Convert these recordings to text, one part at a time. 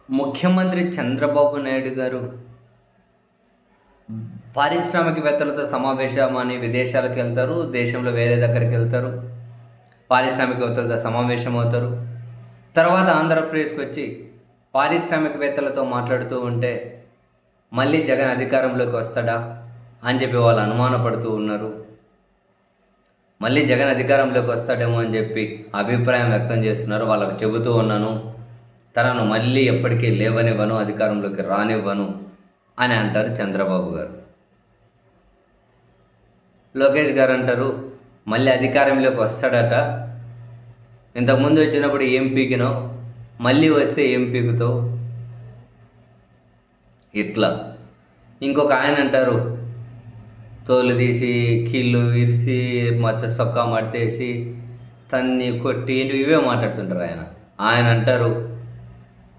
ముఖ్యమంత్రి చంద్రబాబు నాయుడు గారు పారిశ్రామికవేత్తలతో సమావేశమని విదేశాలకు వెళ్తారు. దేశంలో వేరే దగ్గరికి వెళ్తారు. పారిశ్రామికవేత్తలతో సమావేశం అవుతారు. తర్వాత ఆంధ్రప్రదేశ్కి వచ్చి పారిశ్రామికవేత్తలతో మాట్లాడుతూ ఉంటే మళ్ళీ జగన్ అధికారంలోకి వస్తాడా అని చెప్పి వాళ్ళు అనుమానపడుతూ ఉన్నారు. మళ్ళీ జగన్ అధికారంలోకి వస్తాడేమో అని చెప్పి అభిప్రాయం వ్యక్తం చేస్తున్నారు. వాళ్ళకు చెబుతూ ఉన్నాను, తనను మళ్ళీ ఎప్పటికీ లేవనివ్వను, అధికారంలోకి రానివ్వను అని అంటారు చంద్రబాబు గారు. లోకేష్ గారు అంటారు మళ్ళీ అధికారంలోకి వస్తాడట. ఇంతకుముందు వచ్చినప్పుడు ఏం పీకినావు, మళ్ళీ వస్తే ఏం పీకుతావు, ఇట్లా. ఇంకొక ఆయన అంటారు తోలు తీసి కీళ్ళు ఇరిసి మచ్చ సొక్కా మడితేసి తన్ని కొట్టి ఇవే మాట్లాడుతుంటారు ఆయన అంటారు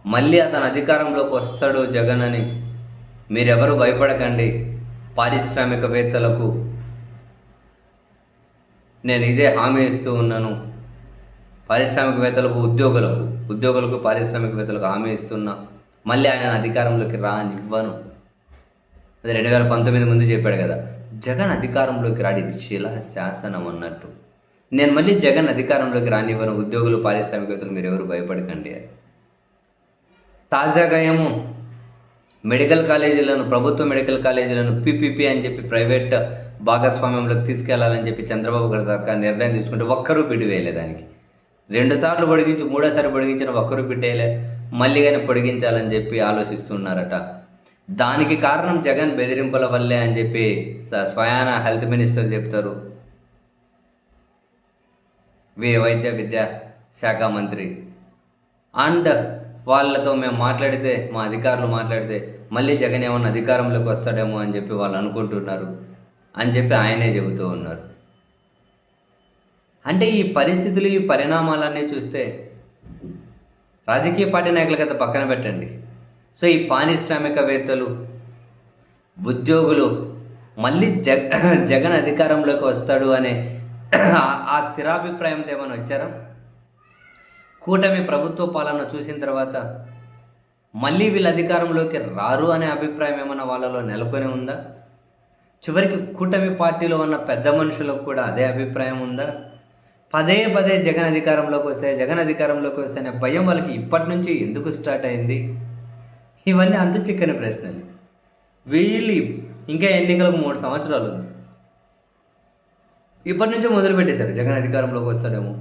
మళ్ళీ అతను అధికారంలోకి వస్తాడు జగన్ అని మీరెవరు భయపడకండి. పారిశ్రామికవేత్తలకు నేను ఇదే హామీ ఇస్తూ ఉన్నాను. పారిశ్రామికవేత్తలకు ఉద్యోగులకు పారిశ్రామికవేత్తలకు హామీ ఇస్తున్నా, మళ్ళీ ఆయన అధికారంలోకి రానివ్వను. అది 2019 ముందు చెప్పాడు కదా, జగన్ అధికారంలోకి రాడి శిలా శాసనం అన్నట్టు. నేను మళ్ళీ జగన్ అధికారంలోకి రానివ్వను, ఉద్యోగులు పారిశ్రామికవేత్తలు మీరు ఎవరు భయపడకండి అని. తాజాగా ఏమో మెడికల్ కాలేజీలను, ప్రభుత్వ మెడికల్ కాలేజీలను పీపీపీ అని చెప్పి ప్రైవేట్ భాగస్వామ్యంలోకి తీసుకెళ్లాలని చెప్పి చంద్రబాబు గారి సర్కార్ నిర్ణయం తీసుకుంటే ఒక్కరూ బిడ్డు వేయలే. దానికి 2 సార్లు పొడిగించి 3వ పొడిగించిన ఒక్కరూ బిడ్డేయలే. మళ్ళీ కానీ పొడిగించాలని చెప్పి ఆలోచిస్తున్నారట. దానికి కారణం జగన్ బెదిరింపుల వల్లే అని చెప్పి స్వయాన హెల్త్ మినిస్టర్ చెప్తారు. వైద్య విద్యా శాఖ మంత్రి. అండ్ వాళ్ళతో మేము మాట్లాడితే, మా అధికారులు మాట్లాడితే మళ్ళీ జగన్ ఏమన్నా అధికారంలోకి వస్తాడేమో అని చెప్పి వాళ్ళు అనుకుంటున్నారు అని చెప్పి ఆయనే చెబుతూ ఉన్నారు. అంటే ఈ పరిస్థితులు, ఈ పరిణామాలన్నీ చూస్తే రాజకీయ పార్టీ నాయకుల కథ పక్కన పెట్టండి. సో ఈ పారిశ్రామికవేత్తలు, ఉద్యోగులు మళ్ళీ జగన్ అధికారంలోకి వస్తాడు అనే ఆ స్థిరాభిప్రాయంతో ఏమైనా వచ్చారా? కూటమి ప్రభుత్వ పాలన చూసిన తర్వాత మళ్ళీ వీళ్ళు అధికారంలోకి రారు అనే అభిప్రాయం ఏమైనా వాళ్ళలో నెలకొని ఉందా? చివరికి కూటమి పార్టీలో ఉన్న పెద్ద మనుషులకు కూడా అదే అభిప్రాయం ఉందా? పదే జగన్ అధికారంలోకి వస్తే అనే భయం వాళ్ళకి ఇప్పటి నుంచి ఎందుకు స్టార్ట్ అయింది? ఇవన్నీ అంత చిక్కని ప్రశ్నలు. వీళ్ళు ఇంకా ఎన్నికలకు 3 సంవత్సరాలు ఉంది. ఇప్పటి నుంచే మొదలుపెట్టేశారు జగన్ అధికారంలోకి వస్తాడేమో.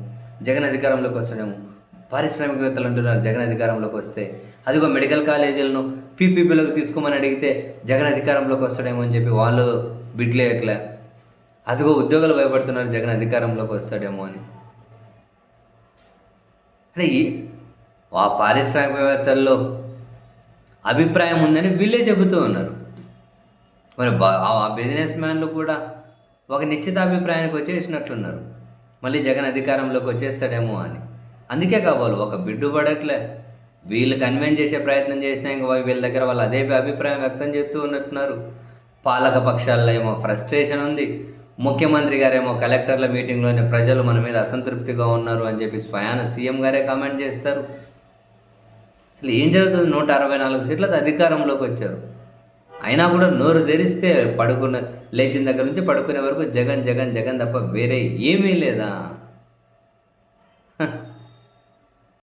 పారిశ్రామికవేత్తలు అంటున్నారు జగన్ అధికారంలోకి వస్తే. అదిగో మెడికల్ కాలేజీలను పీపీపీలోకి తీసుకోమని అడిగితే జగన్ అధికారంలోకి వస్తాడేమో అని చెప్పి వాళ్ళు బిడ్లేయట్లే. అదిగో ఉద్యోగులు భయపడుతున్నారు జగన్ అధికారంలోకి వస్తాడేమో అని. అంటే ఆ పారిశ్రామికవేత్తల్లో అభిప్రాయం ఉందని వీళ్ళే చెబుతూ ఉన్నారు. మరి ఆ బిజినెస్ మ్యాన్లు కూడా ఒక నిశ్చితాభిప్రాయానికి వచ్చేసినట్లున్నారు, మళ్ళీ జగన్ అధికారంలోకి వచ్చేస్తాడేమో అని. అందుకే కావాలి ఒక బిడ్డు పడట్లే. వీళ్ళు కన్విన్స్ చేసే ప్రయత్నం చేసినా ఇంకా వీళ్ళ దగ్గర వాళ్ళు అదే అభిప్రాయం వ్యక్తం చేస్తూ ఉన్నట్టున్నారు. పాలక పక్షాల్లో ఏమో ఫ్రస్ట్రేషన్ ఉంది. ముఖ్యమంత్రి గారేమో కలెక్టర్ల మీటింగ్లోనే ప్రజలు మన మీద అసంతృప్తిగా ఉన్నారు అని చెప్పి స్వయాన సీఎం గారే కామెంట్ చేస్తారు. అసలు ఏం జరుగుతుంది? 164 సీట్లతో అధికారంలోకి వచ్చారు. అయినా కూడా నోరు తెరిస్తే లేచిన దగ్గర నుంచి పడుకునే వరకు జగన్ తప్ప వేరే ఏమీ లేదా?